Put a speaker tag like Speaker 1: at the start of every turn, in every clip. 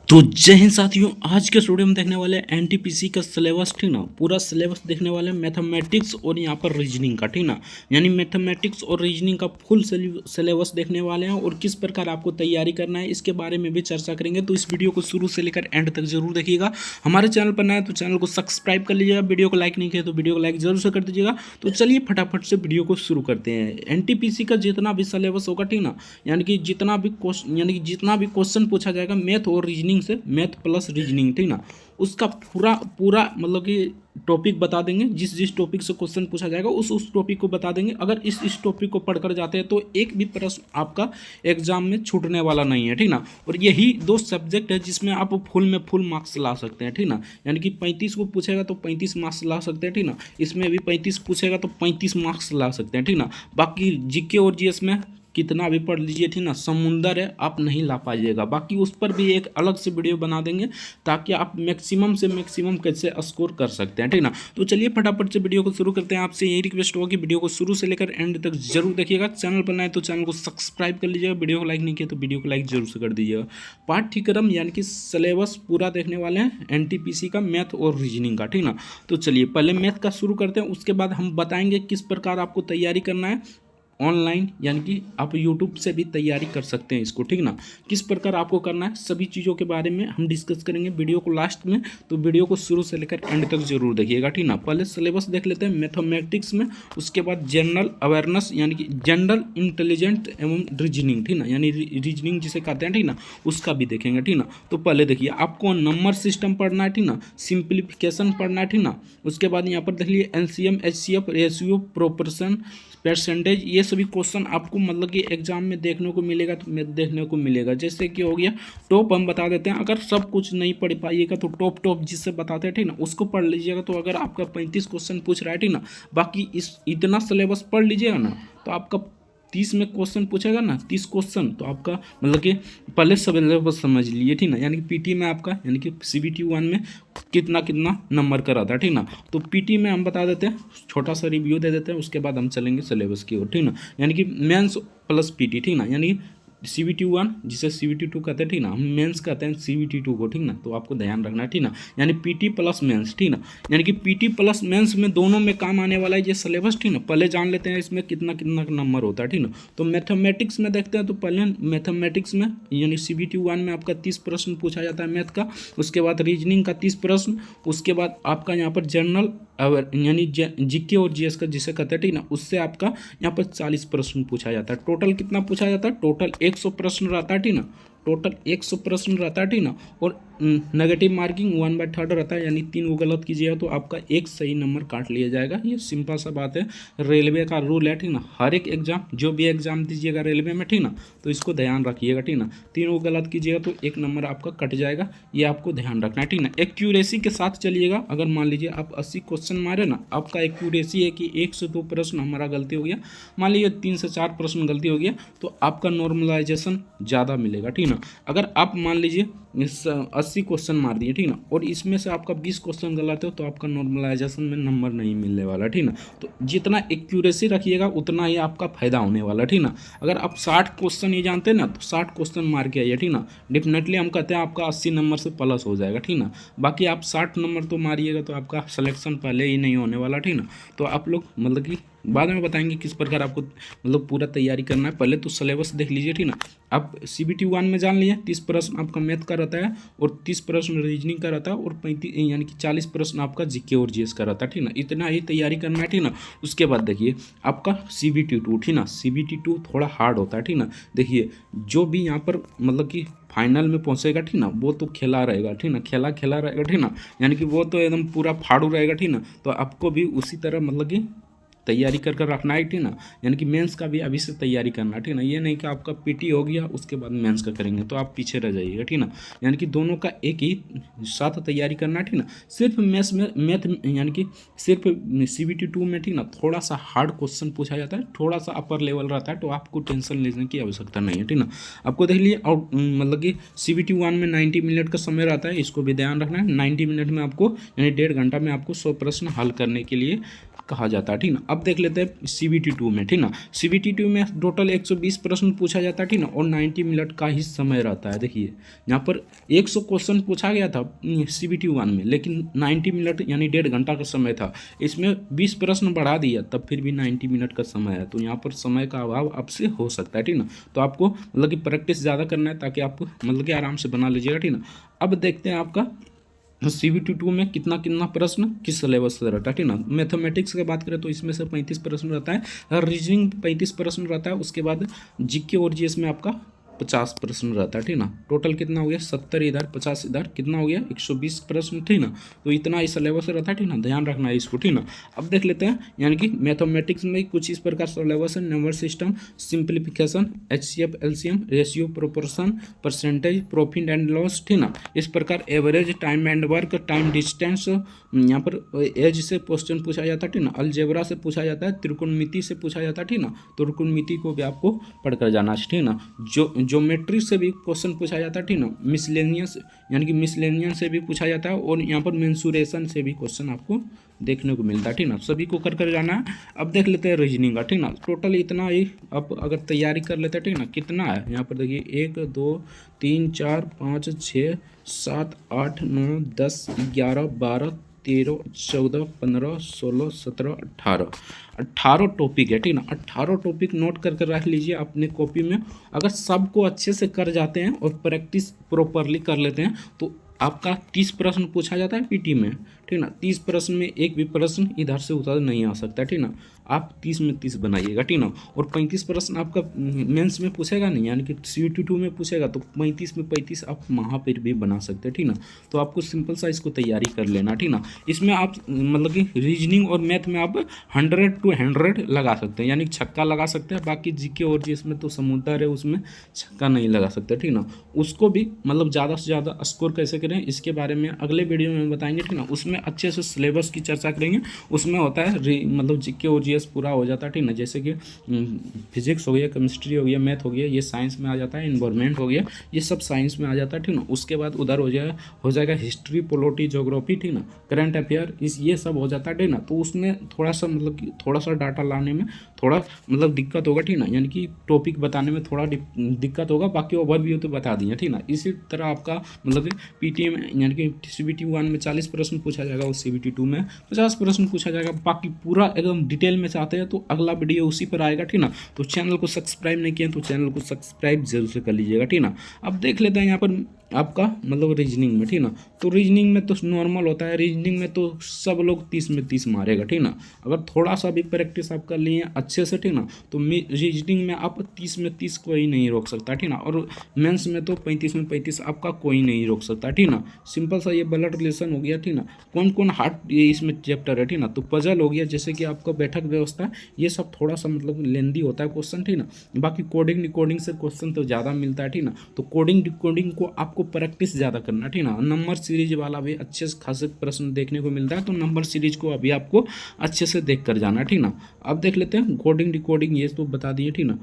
Speaker 1: तो जय हिंद साथियों। आज के स्टूडियो में देखने वाले एनटीपीसी का सिलेबस, ठीक ना। पूरा सिलेबस देखने वाले मैथमेटिक्स और यहाँ पर रीजनिंग का, ठीक ना। यानी मैथमेटिक्स और रीजनिंग का फुल सिलेबस देखने वाले हैं और किस प्रकार आपको तैयारी करना है इसके बारे में भी चर्चा करेंगे। तो इस वीडियो को शुरू से लेकर एंड तक जरूर देखिएगा। हमारे चैनल पर नया है तो चैनल को सब्सक्राइब कर लीजिएगा। वीडियो को लाइक नहीं किया तो वीडियो को लाइक जरूर से कर दीजिएगा। तो चलिए फटाफट से वीडियो को शुरू करते हैं। एनटीपीसी का जितना भी सिलेबस होगा, ठीक ना, यानी कि जितना भी क्वेश्चन पूछा जाएगा मैथ और रीजनिंग से, मैथ प्लस रीजनिंग, ठीक ना, उसका पूरा पूरा मतलब कि टॉपिक बता देंगे। जिस जिस टॉपिक से क्वेश्चन पूछा जाएगा उस टॉपिक को बता देंगे। अगर इस टॉपिक को पढ़कर जाते हैं तो एक भी प्रश्न आपका एग्जाम में छूटने वाला नहीं है, ठीक ना। और यही दो सब्जेक्ट है जिसमें आप फुल में फुल मार्क्स ला सकते हैं, ठीक ना। यानी कि 35 को पूछेगा तो 35 मार्क्स ला सकते हैं, ठीक ना। इसमें भी 35 पूछेगा तो 35 मार्क्स ला सकते हैं, ठीक ना। बाकी जीके और जीएस में कितना भी पढ़ लीजिए, ठीक ना, समुंदर है, आप नहीं ला पाइएगा। बाकी उस पर भी एक अलग से वीडियो बना देंगे ताकि आप मैक्सिमम से मैक्सिमम कैसे स्कोर कर सकते हैं, ठीक ना। तो चलिए फटाफट से वीडियो को शुरू करते हैं। आपसे यही रिक्वेस्ट होगा कि वीडियो को शुरू से लेकर एंड तक जरूर देखिएगा। चैनल पर नए तो चैनल को सब्सक्राइब कर लीजिएगा। वीडियो को लाइक नहीं किया तो वीडियो को लाइक जरूर से कर दीजिएगा। पाठ्यक्रम यानी कि सिलेबस पूरा देखने वाले हैं एनटीपीसी का, मैथ और रीजनिंग का, ठीक ना। तो चलिए पहले मैथ का शुरू करते हैं, उसके बाद हम बताएंगे किस प्रकार आपको तैयारी करना है ऑनलाइन, यानी कि आप यूट्यूब से भी तैयारी कर सकते हैं इसको, ठीक ना। किस प्रकार आपको करना है सभी चीज़ों के बारे में हम डिस्कस करेंगे वीडियो को लास्ट में। तो वीडियो को शुरू से लेकर एंड तक जरूर देखिएगा, ठीक ना। पहले सिलेबस देख लेते हैं मैथमेटिक्स में, उसके बाद जनरल अवेयरनेस यानी कि जनरल इंटेलिजेंट एवं रीजनिंग, ठीक ना, यानी रीजनिंग जिसे कहते हैं, ठीक ना, उसका भी देखेंगे, ठीक ना। तो पहले देखिए आपको नंबर सिस्टम पढ़ना है, ठीक ना, सिंप्लीफिकेशन पढ़ना है, ठीक ना। उसके बाद यहाँ पर देख लीजिए LCM, HCF, ratio, proportion, percentage, ये सभी क्वेश्चन आपको मतलब कि एग्जाम में देखने को मिलेगा, तो देखने को मिलेगा। जैसे कि हो गया टॉप, हम बता देते हैं। अगर सब कुछ नहीं पढ़ पाइएगा तो टॉप जिससे बताते हैं, ठीक ना, उसको पढ़ लीजिएगा। तो अगर आपका 35 क्वेश्चन पूछ रहा है, ठीक ना, बाकी इस इतना सिलेबस पढ़ लीजिएगा ना, तो आपका 30 में क्वेश्चन पूछेगा ना, 30 क्वेश्चन, तो आपका मतलब कि पहले सिलेबस समझ लिए, ठीक ना। यानी कि पीटी में आपका यानी कि सीबीटी 1 में कितना कितना नंबर का रहा था, ठीक ना। तो पीटी में हम बता देते हैं, छोटा सा रिव्यू दे देते हैं, उसके बाद हम चलेंगे सिलेबस की ओर, ठीक ना। यानी कि मेंस प्लस पीटी, ठीक ना, यानी सीबीटी 1 जिसे सीबीटी 2 कहते हैं, ठीक ना, हम मेंस कहते हैं सीबीटी 2 को, ठीक ना। तो आपको ध्यान रखना है, ठीक ना, यानी पीटी प्लस मेंस, ठीक ना। यानी कि पीटी प्लस मेंस में दोनों में काम आने वाला है ये सिलेबस, ठीक ना। पहले जान लेते हैं इसमें कितना कितना नंबर होता है, ठीक ना। तो मैथमेटिक्स में देखते हैं। तो पहले मैथमेटिक्स में यानी सीबीटी 1 में आपका 30 प्रश्न पूछा जाता है मैथ का। उसके बाद रीजनिंग का 30 प्रश्न। उसके बाद आपका यहाँ पर जनरल यानी जीके और जीएस का जिसे कहते हैं, ठीक ना, उससे आपका यहाँ पर 40 प्रश्न पूछा जाता है। टोटल कितना पूछा जाता है? टोटल 100 प्रश्न रहता है, ठीक ना। टोटल 100 प्रश्न रहता है, ठीक ना। और नेगेटिव मार्किंग 1/3 रहता है, यानी 3 को गलत कीजिएगा तो आपका एक सही नंबर काट लिया जाएगा। ये सिंपल सा बात है, रेलवे का रूल है, ठीक ना। हर एक एग्जाम, जो भी एग्जाम दीजिएगा रेलवे में, ठीक ना, तो इसको ध्यान रखिएगा, ठीक ना। 3 को गलत कीजिएगा तो एक नंबर आपका कट जाएगा, ये आपको ध्यान रखना है, ठीक ना। एक्यूरेसी के साथ चलिएगा। अगर मान लीजिए आप 80 क्वेश्चन मारे ना, आपका एक्यूरेसी है कि 1 से 2 प्रश्न हमारा गलती हो गया, मान लीजिए 3 से 4 प्रश्न गलती हो गया, तो आपका नॉर्मलाइजेशन ज़्यादा मिलेगा, ठीक ना। अगर आप मान लीजिए 80 क्वेश्चन मार दिए, ठीक ना, और इसमें से आपका 20 क्वेश्चन गलत हो तो आपका नॉर्मलाइजेशन में नंबर नहीं मिलने वाला, ठीक ना। तो जितना एक्यूरेसी रखिएगा उतना ही आपका फायदा होने वाला, ठीक ना। अगर आप 60 क्वेश्चन ही जानते हैं ना, तो 60 क्वेश्चन मार के आइए, ठीक ना। डेफिनेटली हम कहते हैं आपका 80 नंबर से प्लस हो जाएगा, ठीक ना। बाकी आप 60 नंबर तो मारिएगा तो आपका सिलेक्शन पहले ही नहीं होने वाला, ठीक ना। तो आप लोग मतलब कि बाद में बताएंगे किस प्रकार आपको मतलब पूरा तैयारी करना है। पहले तो सिलेबस देख लीजिए, ठीक ना। आप सीबीटी 1 में जान लिए 30 प्रश्न आपका मैथ का रहता है और 30 प्रश्न रीजनिंग का रहता है और 35 यानी कि 40 प्रश्न आपका जीके और जीएस का रहता है, ठीक ना। इतना ही तैयारी करना है, ठीक ना। उसके बाद देखिए आपका सीबीटी 2, ठीक ना। सीबीटी 2 थोड़ा हार्ड होता है, ठीक ना। देखिए जो भी यहाँ पर मतलब कि फाइनल में पहुंचेगा, ठीक ना, वो तो खेला रहेगा, ठीक ना, खेला रहेगा, ठीक ना। यानी कि वो तो एकदम पूरा फाड़ू रहेगा, ठीक ना। तो आपको भी उसी तरह मतलब कि तैयारी कर रखना है, ठीक ना। यानी कि मेंस का भी अभी से तैयारी करना है, ठीक ना। ये नहीं कि आपका पीटी हो गया उसके बाद मेंस का करेंगे तो आप पीछे रह जाइएगा, ठीक ना। यानी कि दोनों का एक ही साथ तैयारी करना है, ठीक ना। सिर्फ मैथ यानी कि सिर्फ सीबीटी 2 में, ठीक ना, थोड़ा सा हार्ड क्वेश्चन पूछा जाता है, थोड़ा सा अपर लेवल रहता है, तो आपको टेंशन लेने की आवश्यकता नहीं है, ठीक ना। आपको देख लीजिए और मतलब कि सीबीटी 1 में 90 मिनट का समय रहता है, इसको भी ध्यान रखना है। 90 मिनट में आपको यानी 1.5 घंटा में आपको 100 प्रश्न हल करने के लिए कहा जाता है, ठीक ना। अब देख लेते हैं CBT2 में, ठीक ना। CBT2 में टोटल 120 प्रश्न पूछा जाता है, ठीक ना, और 90 मिनट का ही समय रहता है। देखिए यहाँ पर 100 क्वेश्चन पूछा गया था CBT1 में, लेकिन 90 मिनट यानी 1.5 घंटा का समय था। इसमें 20 प्रश्न बढ़ा दिया, तब फिर भी 90 मिनट का समय है, तो यहाँ पर समय का अभाव आपसे हो सकता है, ठीक ना। तो आपको मतलब कि प्रैक्टिस ज़्यादा करना है, ताकि आप मतलब कि आराम से बना लीजिएगा, ठीक ना। अब देखते हैं आपका CBT2 में कितना कितना प्रश्न किस सिलेबस से रहता है, ठीक ना। मैथमेटिक्स की बात करें तो इसमें से 35 प्रश्न रहता है, और रीजनिंग 35 प्रश्न रहता है। उसके बाद GK और GS में आपका 50 प्रश्न रहता है, ठीक ना। टोटल कितना हो गया, 70 इधर 50 इधर, कितना हो गया 120 प्रश्न, ठीक ना। तो इतना इस सिलेबस रहता है, ठीक ना, ध्यान रखना है इसको, ठीक ना। अब देख लेते हैं यानी कि मैथमेटिक्स में कुछ इस प्रकार सिलेबस है। Number system, simplification, HCF LCM, ratio, proportion, percentage, profit and loss, ठीक ना। इस प्रकार average, time and work, time distance, यहाँ पर एज से क्वेश्चन पूछा जाता है, ठीक ना। अलजेब्रा से पूछा जाता है, त्रिकोणमिति से पूछा जाता है, ठीक ना। त्रिकोणमिति को भी आपको पढ़कर जाना चाहिए, ठीक ना। ज्योमेट्री से भी क्वेश्चन पूछा जाता है, ठीक ना। मिसलेनियस यानी कि मिसलेनियन से भी पूछा जाता है, और यहाँ पर मेंसुरेशन से भी क्वेश्चन आपको देखने को मिलता है, ठीक ना। सभी को कर जाना है। अब देख लेते हैं रीजनिंग का, ठीक ना। टोटल इतना ही आप अगर तैयारी कर लेते हैं, ठीक ना, कितना है यहाँ पर देखिए 1 2 3 4 5 6 7 8 9 10 11 12 13 14 15 16 17 18 टॉपिक है, ठीक ना। 18 टॉपिक नोट करके रख लीजिए अपने कॉपी में। अगर सबको अच्छे से कर जाते हैं और प्रैक्टिस प्रॉपरली कर लेते हैं, तो आपका 30 प्रश्न पूछा जाता है PT में, ठीक ना। 30 प्रश्न में एक भी प्रश्न इधर से उधर नहीं आ सकता, ठीक ना। आप 30 में 30 बनाइएगा, ठीक ना। और 35 प्रश्न आपका मेंस में पूछेगा नहीं, यानी कि CBT2 में पूछेगा, तो 35 में 35 आप वहाँ पर भी बना सकते हैं, ठीक ना। तो आपको सिंपल सा इसको तैयारी कर लेना, ठीक ना। इसमें आप मतलब कि रीजनिंग और मैथ में आप 100 to 100 लगा सकते हैं, यानी छक्का लगा सकते हैं। बाकी GK और GS में तो समुद्र है, उसमें छक्का नहीं लगा सकते, ठीक ना। उसको भी मतलब ज़्यादा से ज़्यादा स्कोर कैसे करें, इसके बारे में अगले वीडियो में बताएंगे, ठीक ना। उसमें अच्छे से सिलेबस की चर्चा करेंगे। उसमें होता है मतलब GK और GS पूरा हो जाता है, ठीक ना। जैसे कि फिजिक्स हो गया, केमिस्ट्री हो गया, मैथ हो गया, ये साइंस में आ जाता है, इन्वायरमेंट हो गया, ये सब साइंस में आ जाता है, ठीक ना। उसके बाद उधर हो जाएगा हिस्ट्री, पॉलिटी, ज्योग्राफी, ठीक ना, करंट अफेयर, ये सब हो जाता है, ठीक ना। तो उसमें थोड़ा सा मतलब कि थोड़ा सा डाटा लाने में थोड़ा मतलब दिक्कत होगा, ठीक ना। यानी कि टॉपिक बताने में थोड़ा दिक्कत होगा, बाकी ओवरव्यू तो बता दिए, ठीक ना। इसी तरह आपका मतलब कि PT में यानी कि CBT1 में 40 प्रश्न पूछा जाएगा, और CBT2 में 50 प्रश्न पूछा जाएगा। बाकी पूरा एकदम डिटेल में चाहते हैं तो अगला वीडियो उसी पर आएगा, ठीक ना। तो चैनल को सब्सक्राइब नहीं किया तो चैनल को सब्सक्राइब जरूर से कर लीजिएगा, ठीक ना। अब देख लेते हैं यहाँ पर आपका मतलब रीजनिंग में, ठीक ना। तो रीजनिंग में तो नॉर्मल होता है, रीजनिंग में तो सब लोग 30 में 30 मारेगा, ठीक ना। अगर थोड़ा सा भी प्रैक्टिस आप कर लिए अच्छे से, ठीक ना, तो रीजनिंग में आप 30 में 30 कोई नहीं रोक सकता, ठीक ना। और मेंस में तो 35 में 35 आपका कोई नहीं रोक सकता, ठीक ना। सिंपल सा ये ब्लड रिलेशन हो गया, ठीक ना। कौन कौन हार्ट ये इसमें चैप्टर है, ठीक ना। तो पजल हो गया, जैसे कि आपका बैठक व्यवस्था, ये सब थोड़ा सा मतलब लेंदी होता है क्वेश्चन, ठीक ना। बाकी कोडिंग डिकोडिंग से क्वेश्चन तो ज़्यादा मिलता है, ठीक ना। तो कोडिंग डिकोडिंग को आपको प्रैक्टिस ज़्यादा करना, ठीक ना। नंबर सीरीज वाला भी अच्छे से खासे प्रश्न देखने को मिलता है, तो नंबर सीरीज को अभी आपको अच्छे से देख कर जाना, ठीक ना। अब देख लेते हैं कोडिंग डिकोडिंग, ये तो बता दिए, ठीक ना।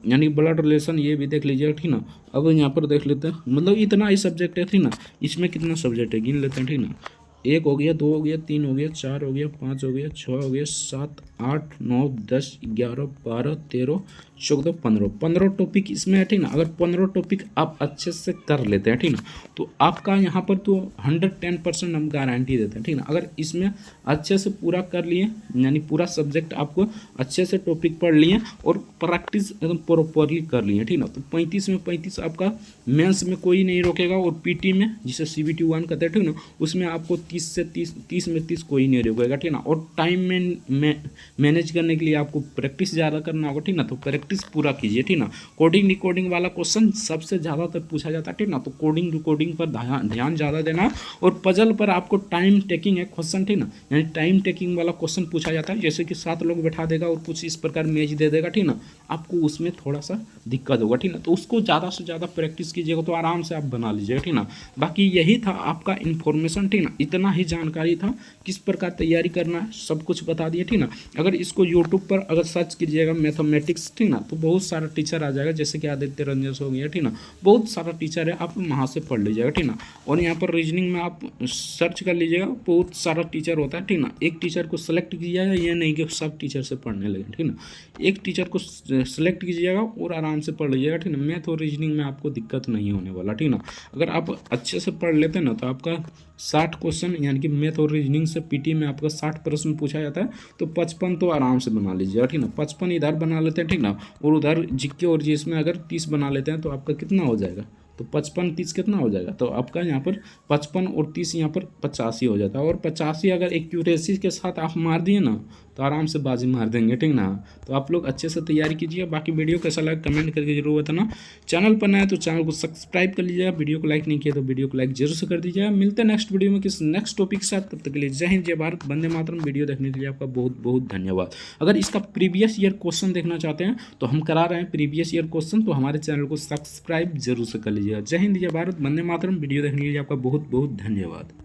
Speaker 1: यानी ब्लड रिलेशन ये भी देख लीजिएगा, ठीक ना। अब यहाँ पर देख लेते हैं मतलब इतना ही सब्जेक्ट है, ठीक ना। इसमें कितना सब्जेक्ट है गिन लेते हैं, ठीक ना। 1 हो गया, 2 हो गया, 3 हो गया, 4 हो गया, 5 हो गया, 6 हो गया, 7 8 9 10 11 12 13 14 15 टॉपिक इसमें है, ठीक ना। अगर 15 टॉपिक आप अच्छे से कर लेते हैं, ठीक ना, तो आपका यहाँ पर तो 110% हम गारंटी देते हैं, ठीक ना। अगर इसमें अच्छे से पूरा कर लिए, यानी पूरा सब्जेक्ट आपको अच्छे से टॉपिक पढ़ लिए और प्रैक्टिस एकदम प्रॉपरली कर लिए, ठीक ना, तो 35 में 35 आपका मेंस में कोई नहीं रोकेगा। और PT में जिसे CBT1 कहते हैं, ठीक ना, उसमें आपको 30 में 30 कोई नहीं रोकेगा, ठीक ना। और टाइम में मैनेज करने के लिए आपको प्रैक्टिस ज़्यादा करना होगा, ठीक ना। तो प्रैक्टिस पूरा कीजिए, ठीक ना। कोडिंग डिकोडिंग वाला क्वेश्चन सबसे ज़्यादातर पूछा जाता है, ठीक ना। तो कोडिंग डिकोडिंग पर ध्यान ज़्यादा देना। और पजल पर आपको टाइम टेकिंग है क्वेश्चन, ठीक ना, यानी टाइम टेकिंग वाला क्वेश्चन पूछा जाता है, जैसे कि 7 लोग बैठा देगा और कुछ इस प्रकार मेज दे देगा, ठीक ना। आपको उसमें थोड़ा सा दिक्कत होगा, ठीक ना। तो उसको ज़्यादा से ज़्यादा प्रैक्टिस कीजिएगा तो आराम से आप बना लीजिएगा, ठीक ना। बाकी यही था आपका इन्फॉर्मेशन, ठीक ना। इतना इतना ही जानकारी था, किस प्रकार तैयारी करना है सब कुछ बता दिया, ठीक ना। अगर इसको यूट्यूब पर अगर सर्च कीजिएगा मैथमेटिक्स, ठीक ना, तो बहुत सारा टीचर आ जाएगा, जैसे कि आदित्य रंजन हो गया, ठीक ना, बहुत सारा टीचर है, आप वहाँ से पढ़ लीजिएगा, ठीक ना। और यहाँ पर रीजनिंग में आप सर्च कर लीजिएगा, बहुत सारा टीचर होता है, ठीक ना। एक टीचर को सेलेक्ट कीजिएगा, ये नहीं कि सब टीचर से पढ़ने लगे, ठीक ना। एक टीचर को सेलेक्ट कीजिएगा और आराम से पढ़ लीजिएगा, ठीक ना। मैथ और रीजनिंग में आपको दिक्कत नहीं होने वाला, ठीक ना। अगर आप अच्छे से पढ़ लेते हैं ना तो आपका 60 क्वेश्चन, यानी कि मैथ और रीजनिंग से पीटी में आपका 60 प्रश्न पूछा जाता है, तो 55 तो आराम से बना लीजिएगा, ठीक ना। 55 इधर बना लेते हैं, ठीक ना, और उधर जीके और जीएस में अगर 30 बना लेते हैं तो आपका कितना हो जाएगा, तो 55 30 कितना हो जाएगा, तो आपका यहाँ पर 55 और 30 यहाँ पर 85 हो जाता है। और 85 अगर एक्यूरेसी के साथ आप मार दिए ना तो आराम से बाजी मार देंगे, ठीक ना। तो आप लोग अच्छे से तैयारी कीजिए। बाकी वीडियो कैसा लगा कमेंट करके जरूर बताना। चैनल पर नया है तो चैनल को सब्सक्राइब कर लीजिएगा, वीडियो को लाइक नहीं किया तो वीडियो को लाइक जरूर से कर दीजिएगा। मिलते हैं नेक्स्ट वीडियो में किस नेक्स्ट टॉपिक के साथ, तब तक के लिए जय हिंद जय भारत, वंदे मातरम। वीडियो देखने के लिए आपका बहुत बहुत धन्यवाद। अगर इसका प्रीवियस ईयर क्वेश्चन देखना चाहते हैं तो हम करा रहे हैं प्रीवियस ईयर क्वेश्चन, तो हमारे चैनल को सब्सक्राइब जरूर से कर लीजिएगा। जय हिंद जय भारत, वंदे मातरम। वीडियो देखने के लिए आपका बहुत बहुत धन्यवाद।